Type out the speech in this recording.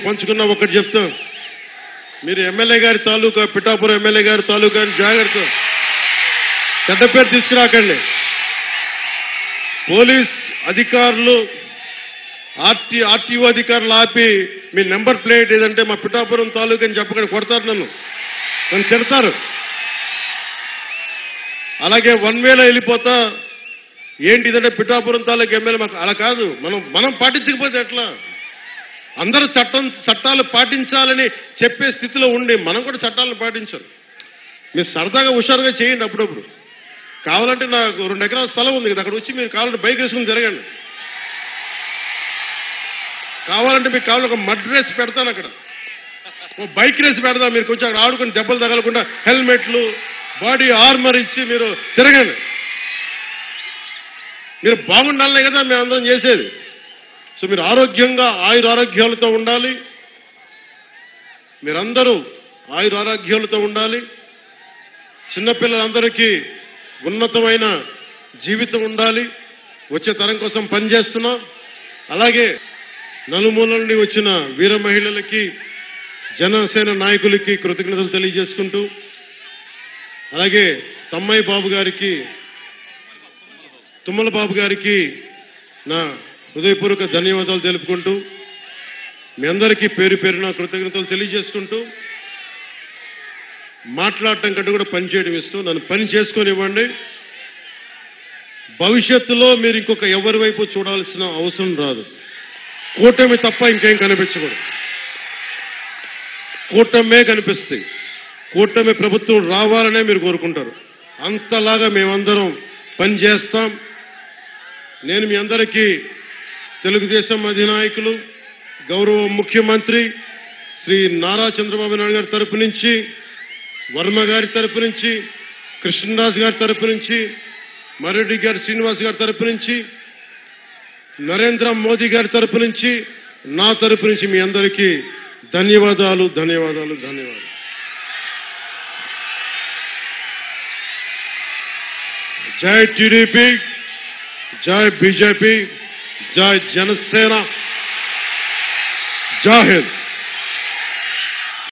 పంచుకున్న ఒకటి చెప్తాం, మీరు ఎమ్మెల్యే గారి తాలూకా, పిఠాపురం ఎమ్మెల్యే గారి తాలూకా జాగ్రత్త, చెడ్డ పేరు తీసుకురాకండి. పోలీస్ అధికారులు, ఆర్టీఓ అధికారులు ఆపి మీ నెంబర్ ప్లేట్ ఏదంటే మా పిఠాపురం తాలూకా అని చెప్పకండి, కొడతారు, నన్ను తిడతారు. అలాగే 1 వేలో వెళ్ళిపోతా ఏంటిదంటే పిఠాపురం తాలూకా ఎమ్మెల్యే మాకు అలా కాదు. మనం పాటించకపోతే ఎట్లా? అందరూ చట్టాలు పాటించాలని చెప్పే స్థితిలో ఉండి మనం కూడా చట్టాలను పాటించాలి. మీరు సరదాగా హుషారుగా చేయండి. అప్పుడప్పుడు కావాలంటే నాకు 2 ఎకరాల స్థలం ఉంది కదా, అక్కడ వచ్చి మీరు కావాలంటే బైక్ వేసుకుని తిరగండి. కావాలంటే మీకు కావాలంటే ఒక మడ్ రేస్ పెడతాను, అక్కడ ఓ బైక్ రేస్ పెడతాం. మీరు కొంచెం అక్కడ ఆడుకుని దెబ్బలు తగలకుండా హెల్మెట్లు, బాడీ ఆర్మర్ ఇచ్చి మీరు తిరగండి. మీరు బాగుండాలనే కదా మేము అందరం చేసేది. సో మీరు ఆరోగ్యంగా ఆయురారోగ్యాలతో ఉండాలి. మీరందరూ ఆయురారోగ్యాలతో ఉండాలి. చిన్నపిల్లలందరికీ ఉన్నతమైన జీవితం ఉండాలి. వచ్చే తరం కోసం పనిచేస్తున్నాం. అలాగే నలుమూల నుండి వచ్చిన వీర మహిళలకి, జనసేన నాయకులకి కృతజ్ఞతలు తెలియజేసుకుంటూ, అలాగే తమ్మయ్య బాబు గారికి, తుమ్మల బాబు గారికి నా హృదయపూర్వక ధన్యవాదాలు తెలుపుకుంటూ, మీ అందరికీ పేరు పేరున కృతజ్ఞతలు తెలియజేసుకుంటూ, మాట్లాడటం కంటే కూడా పని చేయడం ఇష్టం. నన్ను పని చేసుకొనివ్వండి. భవిష్యత్తులో మీరు ఇంకొక ఎవరి వైపు చూడాల్సిన అవసరం రాదు. కూటమి తప్ప ఇంకేం కనిపించకూడదు. కూటమే కనిపిస్తాయి. కూటమి ప్రభుత్వం రావాలనే మీరు కోరుకుంటారు. అంతలాగా మేమందరం పనిచేస్తాం. నేను మీ అందరికీ తెలుగుదేశం అధినాయకులు, గౌరవ ముఖ్యమంత్రి శ్రీ నారా చంద్రబాబు నాయుడు గారి తరపు నుంచి, వర్మ గారి తరపు నుంచి, కృష్ణరాజు గారి తరపు నుంచి, మర్రెడ్డి గారి శ్రీనివాస్ గారి తరపు నుంచి, నరేంద్ర మోదీ గారి తరపు నుంచి, నా తరపు నుంచి మీ అందరికీ ధన్యవాదాలు, ధన్యవాదాలు, ధన్యవాదాలు. జై టీడీపీ, జై బీజేపీ, జై జనసేన, జై హింద్.